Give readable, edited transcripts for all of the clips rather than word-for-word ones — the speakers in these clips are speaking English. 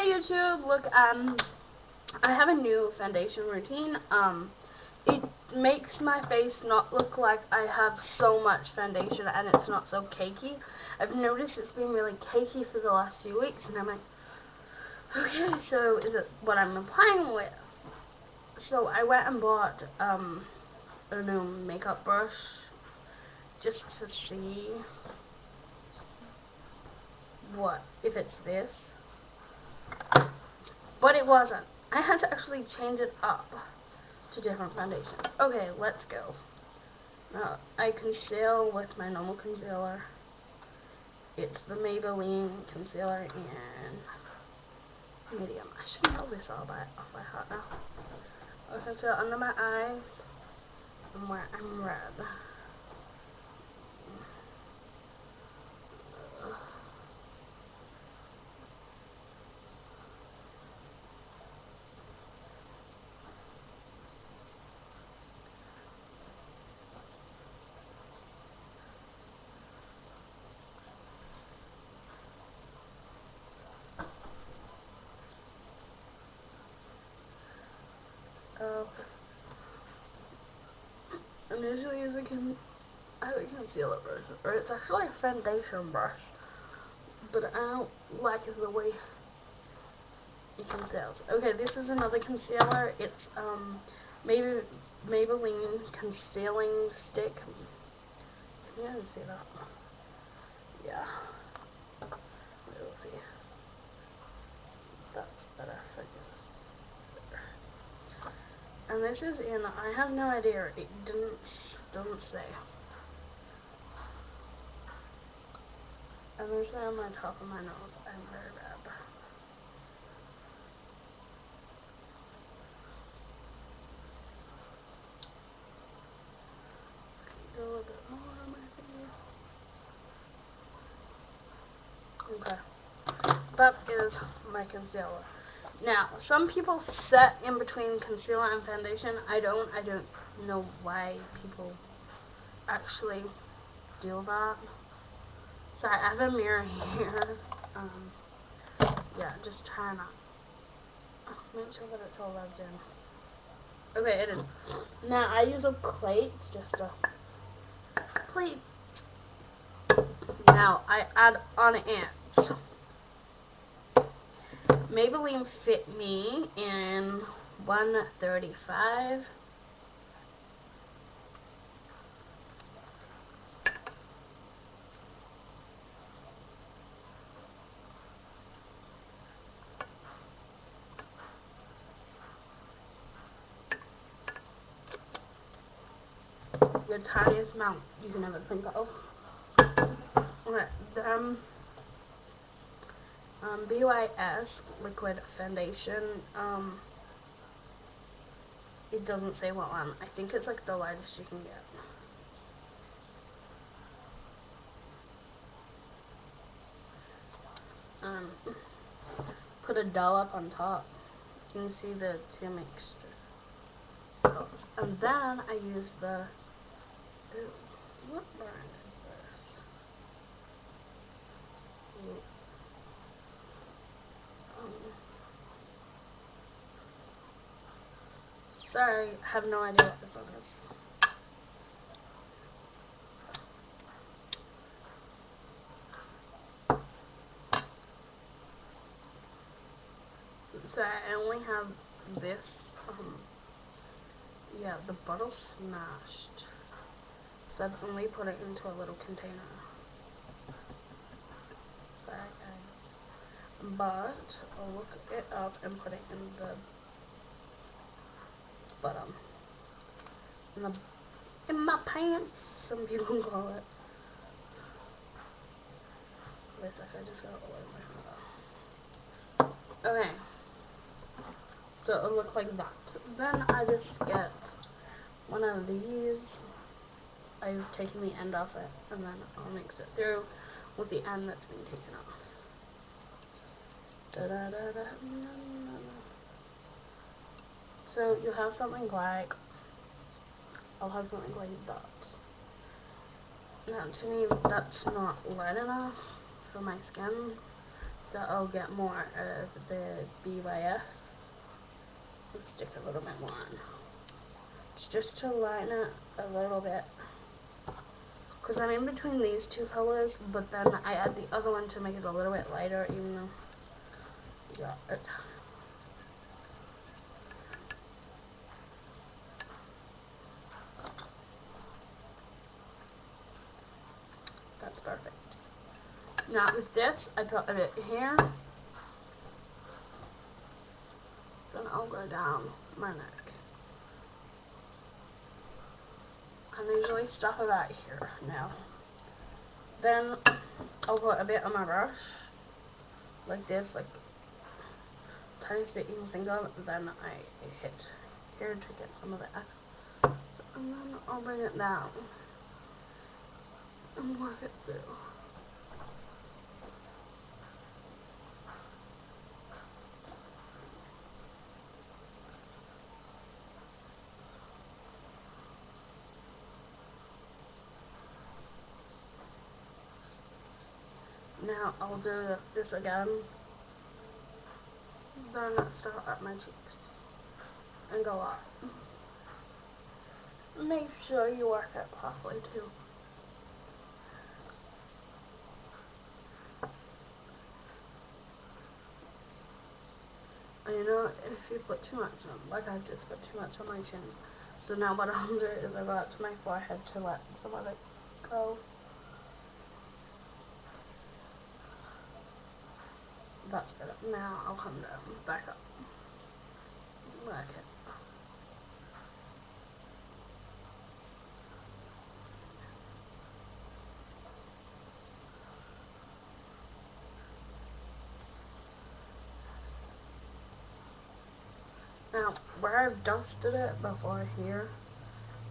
Hey YouTube, look, I have a new foundation routine. It makes my face not look like I have so much foundation and it's not so cakey. I've noticed it's been really cakey for the last few weeks and I'm like, okay, so is it what I'm applying with? So I went and bought, a new makeup brush just to see if it's this. But it wasn't. I had to actually change it up to different foundation. Okay, let's go. Now, I conceal with my normal concealer. It's the Maybelline concealer in medium. I should know this all off by heart now. I conceal under my eyes and where I'm red. I'm usually using I have a concealer brush, or it's actually a foundation brush, but I don't like the way it conceals. Okay, this is another concealer. It's Maybelline concealing stick. Can you even see that? Yeah. We'll see. That's better for this. And this is in, I have no idea, it doesn't say. And usually on the top of my nose, I'm very bad. A little bit more on my finger. Okay. That is my concealer. Now, some people set in between concealer and foundation. I don't know why people actually do that. Sorry, I have a mirror here. Yeah, just trying to make sure that it's all rubbed in. Okay, it is. Now, I use a plate, just a plate. Now, I add on ants. Maybelline Fit Me in 135. The tiniest amount you can ever think of. Okay, then BYS liquid foundation. It doesn't say what one. I think it's like the lightest you can get. Put a dollop on top. You can see the two mixture colors. And then I use the, what brand is this? Sorry, I have no idea what this one is. So I only have this, yeah, the bottle's smashed. So I've only put it into a little container. Sorry guys. But I'll look it up and put it in the bottom. In my pants, some people call it. Wait a second, I just got all over my hand. Okay. So it'll look like that. Then I just get one of these. I've taken the end off it, and then I'll mix it through with the end that's been taken off. Da -da -da -da. So you have something like, I'll have something like that. Now to me, that's not light enough for my skin, So I'll get more of the BYS and stick a little bit more on. It's just to line it a little bit. Because I'm in between these two colors, but then I add the other one to make it a little bit lighter, even though you got it. That's perfect. Now with this, I put a bit here. Then I'll go down my neck. I usually stop about here now. Then I'll put a bit on my brush, like this, like tiniest bit you can think of. Then I hit here to get some of the X. So, and then I'll bring it down and work it through. Now I'll do this again. Then start at my cheeks and go up. Make sure you work it properly too. And you know, if you put too much on, like I just put too much on my chin. So now what I'll do is I'll go up to my forehead to let some of it go. That's good. Now I'll come down, back up, like it. Now, where I've dusted it before here,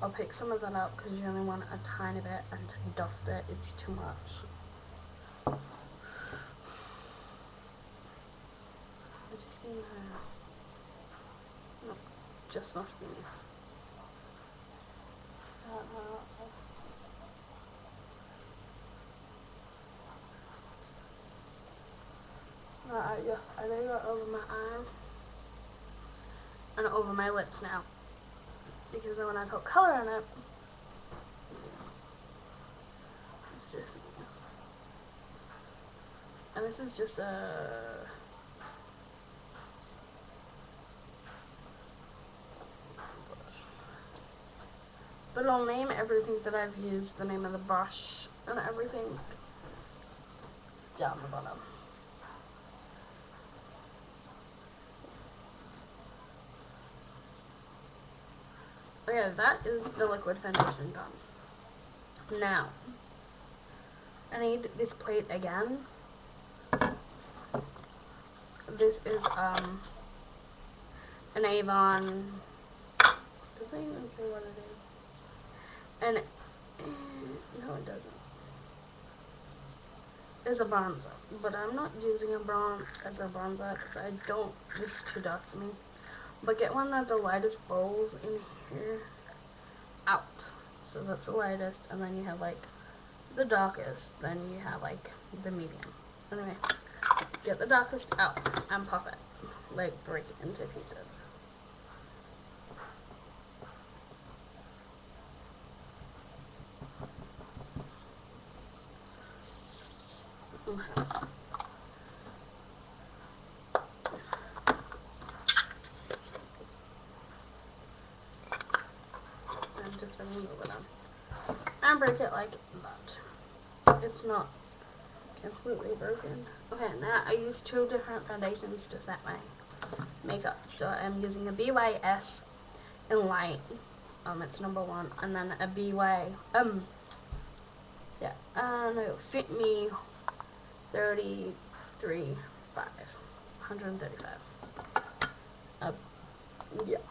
I'll pick some of that out because you only want a tiny bit, and to dust it, it's too much. Did you see that? No, just must be me. Yes, I did it over my eyes and over my lips now, because then when I put color in it, it's just, and this is just a but I'll name everything that I've used, the name of the brush and everything, down the bottom. Okay, that is the liquid foundation done. Now, I need this plate again. This is an Avon, does it even say what it is? And no, it doesn't. It's a bronzer, but I'm not using a as a bronzer because I don't, it's too dark for me. But get one of the lightest bowls in here out. So that's the lightest, and then you have like the darkest, then you have like the medium. Anyway, get the darkest out and pop it, like break it into pieces. Okay. So I'm just going to move it on and break it like that. It's not completely broken. Okay, now I use two different foundations to set my makeup. So I'm using a BYS in light. It's number 1, and then a Fit Me 135. Yeah.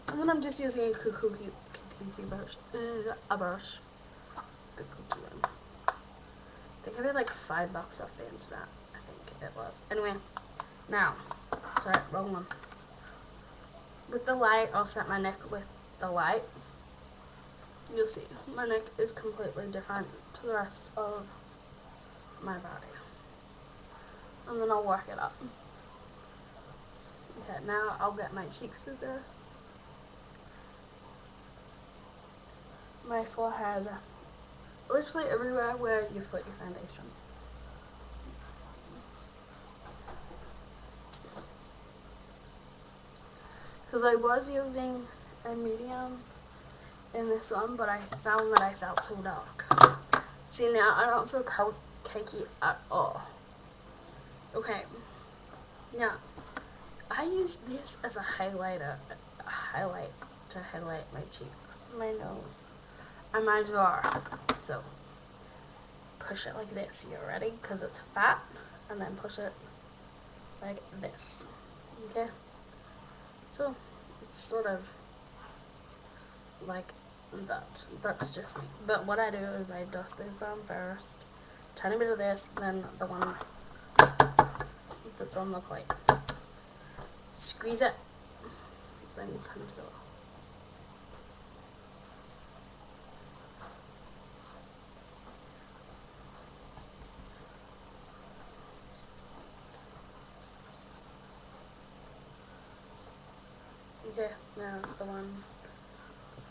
And then I'm just using a Kukuki brush. A brush. The cookie one. I think I paid like $5 off the internet. I think it was. Anyway, now, sorry, wrong one. With the light, I'll set my neck with the light. You'll see, my neck is completely different to the rest of my body. and then I'll work it up. Okay, now I'll get my cheeks with this. My forehead. Literally everywhere where you've put your foundation. Because I was using a medium in this one, but I found that I felt too dark. See, now I don't feel cakey at all. Okay, now I use this as a highlighter, to highlight my cheeks, my nose, and my jaw. So push it like this. You ready? Because it's fat, and then push it like this. Okay. So it's sort of like that. That's just me. But what I do is I dust this on first, tiny bit of this, then the one that's on the plate. Squeeze it, then conceal. Okay, now the one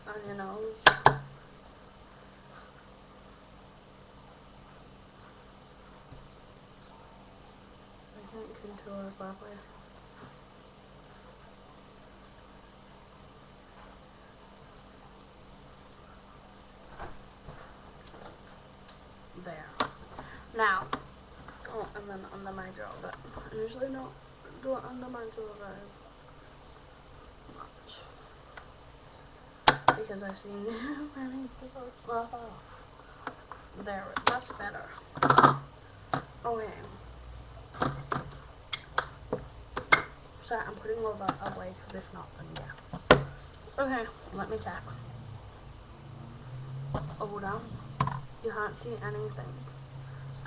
on your nose. I can't contour it properly. There. Now, oh, and then under my jaw, but I usually don't do it under my jaw very much. Because I've seen many people slap off. There, that's better. Okay. Sorry, I'm putting all that away, because if not, then yeah. Okay, let me check. Hold on. You can't see anything.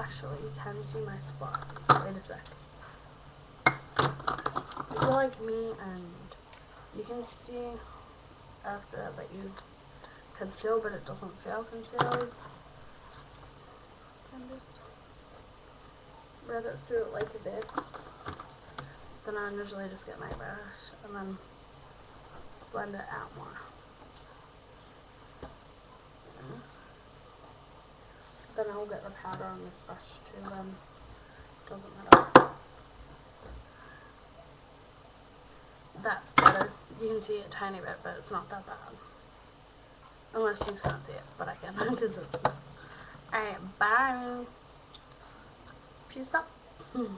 Actually, you can see my spot. Wait a sec. If you're like me and you can see after that you conceal, but it doesn't feel concealed, you can just rub it through like this. Then I usually just get my brush and then blend it out more. Then I'll get the powder on this brush too, then doesn't matter. That's better. You can see it a tiny bit, but it's not that bad. Unless you can't see it, but I can, because it's... Alright, bye. Peace out.